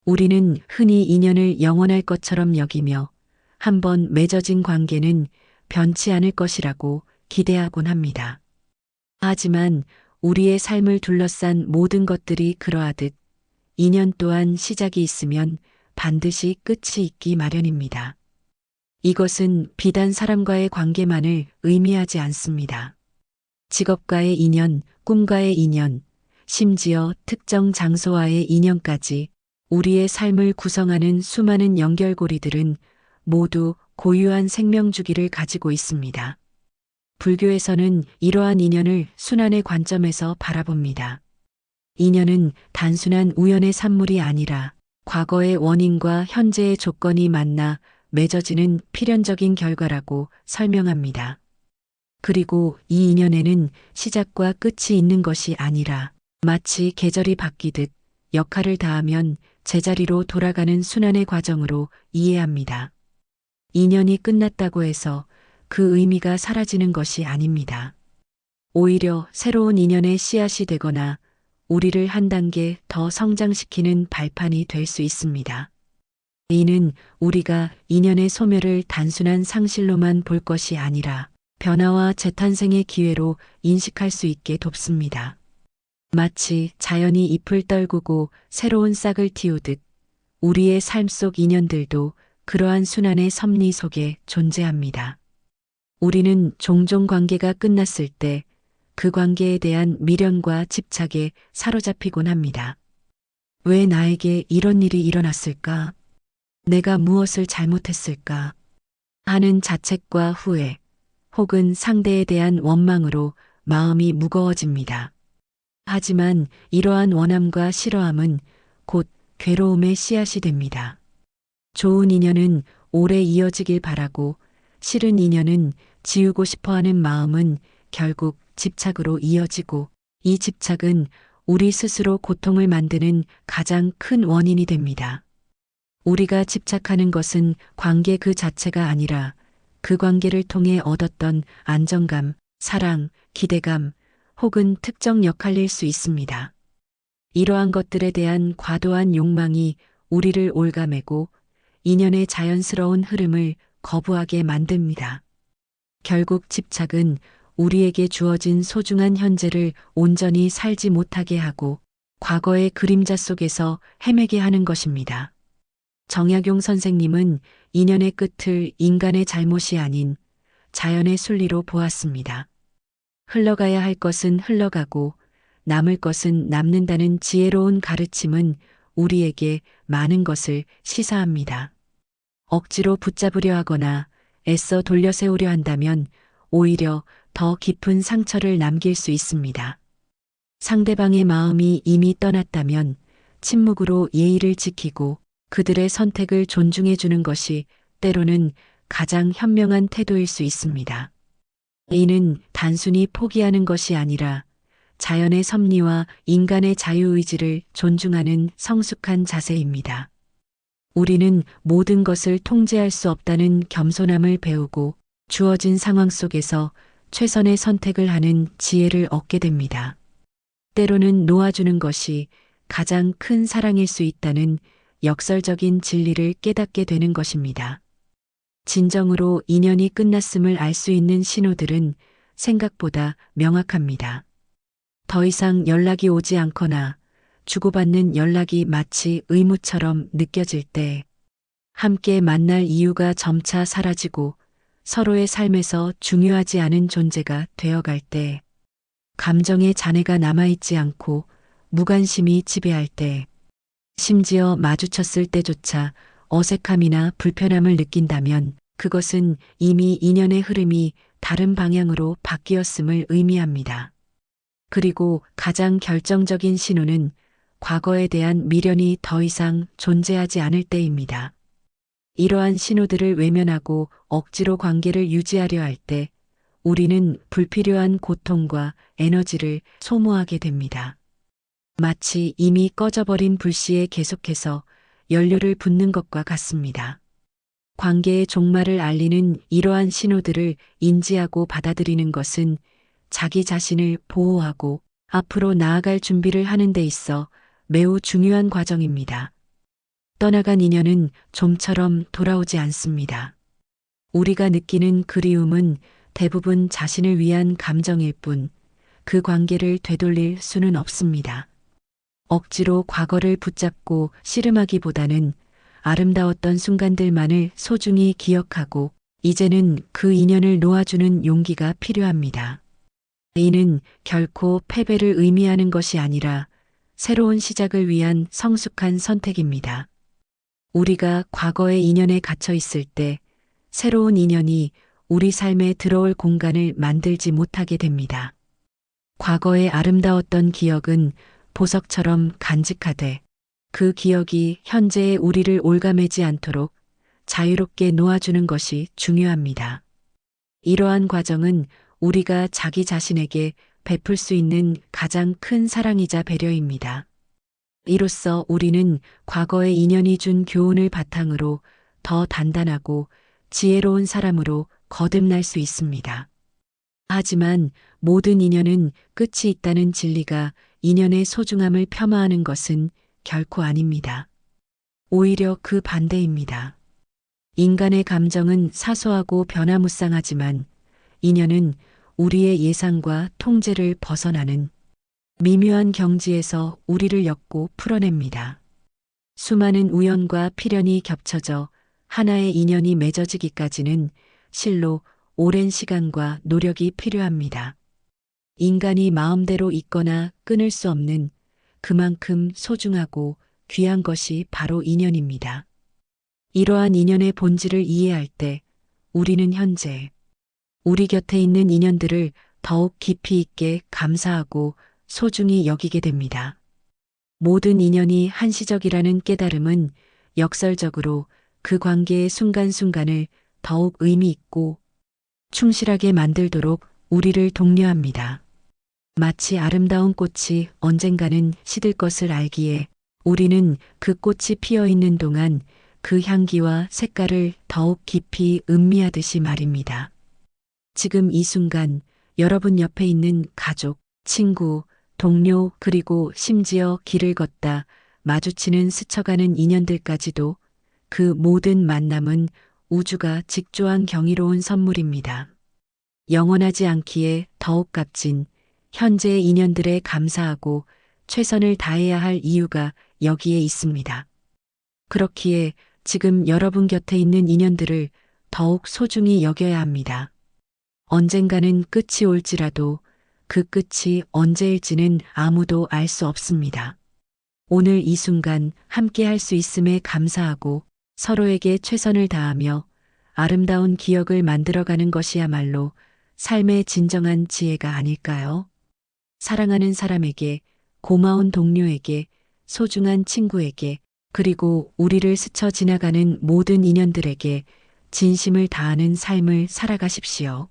우리는 흔히 인연을 영원할 것처럼 여기며 한번 맺어진 관계는 변치 않을 것이라고 기대하곤 합니다. 하지만 우리의 삶을 둘러싼 모든 것들이 그러하듯 인연 또한 시작이 있으면 반드시 끝이 있기 마련입니다. 이것은 비단 사람과의 관계만을 의미하지 않습니다. 직업과의 인연, 꿈과의 인연, 심지어 특정 장소와의 인연까지 우리의 삶을 구성하는 수많은 연결고리들은 모두 고유한 생명 주기를 가지고 있습니다. 불교에서는 이러한 인연을 순환의 관점에서 바라봅니다. 인연은 단순한 우연의 산물이 아니라 과거의 원인과 현재의 조건이 만나 맺어지는 필연적인 결과라고 설명합니다. 그리고 이 인연에는 시작과 끝이 있는 것이 아니라 마치 계절이 바뀌듯 역할을 다하면 제자리로 돌아가는 순환의 과정으로 이해합니다. 인연이 끝났다고 해서 그 의미가 사라지는 것이 아닙니다. 오히려 새로운 인연의 씨앗이 되거나 우리를 한 단계 더 성장시키는 발판이 될 수 있습니다. 이는 우리가 인연의 소멸을 단순한 상실로만 볼 것이 아니라 변화와 재탄생의 기회로 인식할 수 있게 돕습니다. 마치 자연이 잎을 떨구고 새로운 싹을 틔우듯 우리의 삶 속 인연들도 그러한 순환의 섭리 속에 존재합니다. 우리는 종종 관계가 끝났을 때 그 관계에 대한 미련과 집착에 사로잡히곤 합니다. 왜 나에게 이런 일이 일어났을까? 내가 무엇을 잘못했을까? 하는 자책과 후회, 혹은 상대에 대한 원망으로 마음이 무거워집니다. 하지만 이러한 원함과 싫어함은 곧 괴로움의 씨앗이 됩니다. 좋은 인연은 오래 이어지길 바라고 싫은 인연은 지우고 싶어하는 마음은 결국 집착으로 이어지고 이 집착은 우리 스스로 고통을 만드는 가장 큰 원인이 됩니다. 우리가 집착하는 것은 관계 그 자체가 아니라 그 관계를 통해 얻었던 안정감, 사랑, 기대감, 혹은 특정 역할일 수 있습니다. 이러한 것들에 대한 과도한 욕망이 우리를 올가매고 인연의 자연스러운 흐름을 거부하게 만듭니다. 결국 집착은 우리에게 주어진 소중한 현재를 온전히 살지 못하게 하고 과거의 그림자 속에서 헤매게 하는 것입니다. 정약용 선생님은 인연의 끝을 인간의 잘못이 아닌 자연의 순리로 보았습니다. 흘러가야 할 것은 흘러가고 남을 것은 남는다는 지혜로운 가르침은 우리에게 많은 것을 시사합니다. 억지로 붙잡으려 하거나 애써 돌려 세우려 한다면 오히려 더 깊은 상처를 남길 수 있습니다. 상대방의 마음이 이미 떠났다면 침묵으로 예의를 지키고 그들의 선택을 존중해 주는 것이 때로는 가장 현명한 태도일 수 있습니다. 이는 단순히 포기하는 것이 아니라 자연의 섭리와 인간의 자유의지를 존중하는 성숙한 자세입니다. 우리는 모든 것을 통제할 수 없다는 겸손함을 배우고 주어진 상황 속에서 최선의 선택을 하는 지혜를 얻게 됩니다. 때로는 놓아주는 것이 가장 큰 사랑일 수 있다는 역설적인 진리를 깨닫게 되는 것입니다. 진정으로 인연이 끝났음을 알 수 있는 신호들은 생각보다 명확합니다. 더 이상 연락이 오지 않거나 주고받는 연락이 마치 의무처럼 느껴질 때, 함께 만날 이유가 점차 사라지고 서로의 삶에서 중요하지 않은 존재가 되어갈 때, 감정의 잔해가 남아있지 않고 무관심이 지배할 때, 심지어 마주쳤을 때조차 어색함이나 불편함을 느낀다면 그것은 이미 인연의 흐름이 다른 방향으로 바뀌었음을 의미합니다. 그리고 가장 결정적인 신호는 과거에 대한 미련이 더 이상 존재하지 않을 때입니다. 이러한 신호들을 외면하고 억지로 관계를 유지하려 할 때 우리는 불필요한 고통과 에너지를 소모하게 됩니다. 마치 이미 꺼져버린 불씨에 계속해서 연료를 붓는 것과 같습니다. 관계의 종말을 알리는 이러한 신호들을 인지하고 받아들이는 것은 자기 자신을 보호하고 앞으로 나아갈 준비를 하는 데 있어 매우 중요한 과정입니다. 떠나간 인연은 좀처럼 돌아오지 않습니다. 우리가 느끼는 그리움은 대부분 자신을 위한 감정일 뿐 그 관계를 되돌릴 수는 없습니다. 억지로 과거를 붙잡고 씨름하기보다는 아름다웠던 순간들만을 소중히 기억하고 이제는 그 인연을 놓아주는 용기가 필요합니다. 이는 결코 패배를 의미하는 것이 아니라 새로운 시작을 위한 성숙한 선택입니다. 우리가 과거의 인연에 갇혀 있을 때 새로운 인연이 우리 삶에 들어올 공간을 만들지 못하게 됩니다. 과거의 아름다웠던 기억은 보석처럼 간직하되 그 기억이 현재의 우리를 올가매지 않도록 자유롭게 놓아주는 것이 중요합니다. 이러한 과정은 우리가 자기 자신에게 베풀 수 있는 가장 큰 사랑이자 배려입니다. 이로써 우리는 과거의 인연이 준 교훈을 바탕으로 더 단단하고 지혜로운 사람으로 거듭날 수 있습니다. 하지만 모든 인연은 끝이 있다는 진리가 인연의 소중함을 폄하하는 것은 결코 아닙니다. 오히려 그 반대입니다. 인간의 감정은 사소하고 변화무쌍하지만 인연은 우리의 예상과 통제를 벗어나는 미묘한 경지에서 우리를 엮고 풀어냅니다. 수많은 우연과 필연이 겹쳐져 하나의 인연이 맺어지기까지는 실로 오랜 시간과 노력이 필요합니다. 인간이 마음대로 잇거나 끊을 수 없는 그만큼 소중하고 귀한 것이 바로 인연입니다. 이러한 인연의 본질을 이해할 때 우리는 현재 우리 곁에 있는 인연들을 더욱 깊이 있게 감사하고 소중히 여기게 됩니다. 모든 인연이 한시적이라는 깨달음은 역설적으로 그 관계의 순간순간을 더욱 의미 있고 충실하게 만들도록 우리를 독려합니다. 마치 아름다운 꽃이 언젠가는 시들 것을 알기에 우리는 그 꽃이 피어 있는 동안 그 향기와 색깔을 더욱 깊이 음미하듯이 말입니다. 지금 이 순간 여러분 옆에 있는 가족, 친구, 동료 그리고 심지어 길을 걷다 마주치는 스쳐가는 인연들까지도 그 모든 만남은 우주가 직조한 경이로운 선물입니다. 영원하지 않기에 더욱 값진 현재의 인연들에 감사하고 최선을 다해야 할 이유가 여기에 있습니다. 그렇기에 지금 여러분 곁에 있는 인연들을 더욱 소중히 여겨야 합니다. 언젠가는 끝이 올지라도 그 끝이 언제일지는 아무도 알 수 없습니다. 오늘 이 순간 함께 할 수 있음에 감사하고 서로에게 최선을 다하며 아름다운 기억을 만들어가는 것이야말로 삶의 진정한 지혜가 아닐까요? 사랑하는 사람에게, 고마운 동료에게, 소중한 친구에게, 그리고 우리를 스쳐 지나가는 모든 인연들에게 진심을 다하는 삶을 살아가십시오.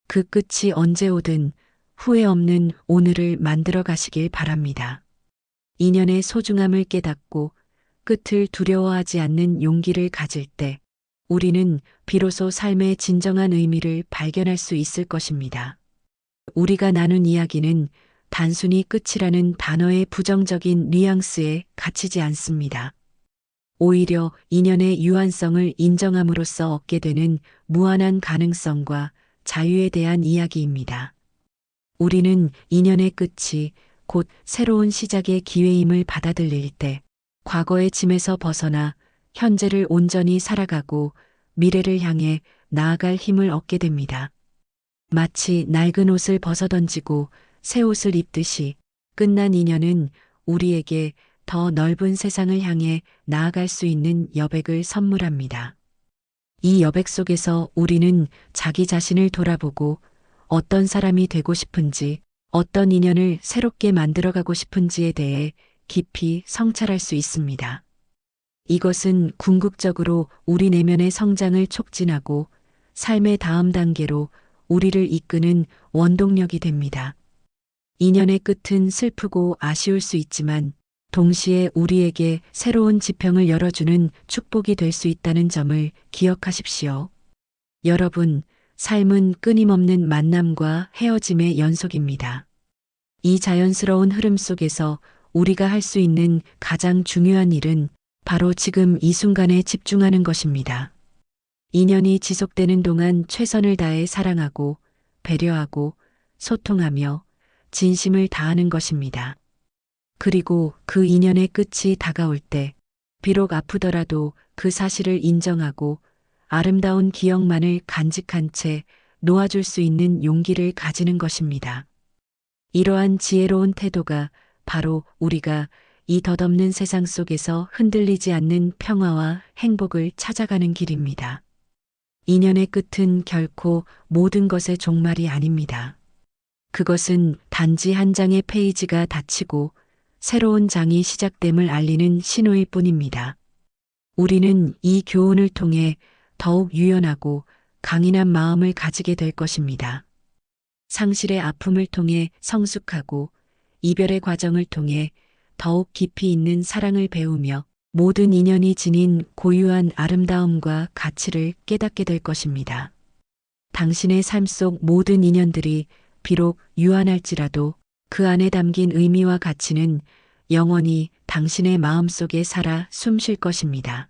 그 끝이 언제 오든 후회 없는 오늘을 만들어 가시길 바랍니다. 인연의 소중함을 깨닫고 끝을 두려워하지 않는 용기를 가질 때 우리는 비로소 삶의 진정한 의미를 발견할 수 있을 것입니다. 우리가 나눈 이야기는 단순히 끝이라는 단어의 부정적인 뉘앙스에 갇히지 않습니다. 오히려 인연의 유한성을 인정함으로써 얻게 되는 무한한 가능성과 자유에 대한 이야기입니다. 우리는 인연의 끝이 곧 새로운 시작의 기회임을 받아들일 때 과거의 짐에서 벗어나 현재를 온전히 살아가고 미래를 향해 나아갈 힘을 얻게 됩니다. 마치 낡은 옷을 벗어던지고 새 옷을 입듯이 끝난 인연은 우리에게 더 넓은 세상을 향해 나아갈 수 있는 여백을 선물합니다. 이 여백 속에서 우리는 자기 자신을 돌아보고 어떤 사람이 되고 싶은지, 어떤 인연을 새롭게 만들어가고 싶은지에 대해 깊이 성찰할 수 있습니다. 이것은 궁극적으로 우리 내면의 성장을 촉진하고 삶의 다음 단계로 우리를 이끄는 원동력이 됩니다. 인연의 끝은 슬프고 아쉬울 수 있지만 동시에 우리에게 새로운 지평을 열어주는 축복이 될 수 있다는 점을 기억하십시오. 여러분, 삶은 끊임없는 만남과 헤어짐의 연속입니다. 이 자연스러운 흐름 속에서 우리가 할 수 있는 가장 중요한 일은 바로 지금 이 순간에 집중하는 것입니다. 인연이 지속되는 동안 최선을 다해 사랑하고 배려하고 소통하며 진심을 다하는 것입니다. 그리고 그 인연의 끝이 다가올 때 비록 아프더라도 그 사실을 인정하고 아름다운 기억만을 간직한 채 놓아줄 수 있는 용기를 가지는 것입니다. 이러한 지혜로운 태도가 바로 우리가 이 덧없는 세상 속에서 흔들리지 않는 평화와 행복을 찾아가는 길입니다. 인연의 끝은 결코 모든 것의 종말이 아닙니다. 그것은 단지 한 장의 페이지가 닫히고 새로운 장이 시작됨을 알리는 신호일 뿐입니다. 우리는 이 교훈을 통해 더욱 유연하고 강인한 마음을 가지게 될 것입니다. 상실의 아픔을 통해 성숙하고 이별의 과정을 통해 더욱 깊이 있는 사랑을 배우며 모든 인연이 지닌 고유한 아름다움과 가치를 깨닫게 될 것입니다. 당신의 삶 속 모든 인연들이 비록 유한할지라도 그 안에 담긴 의미와 가치는 영원히 당신의 마음 속에 살아 숨쉴 것입니다.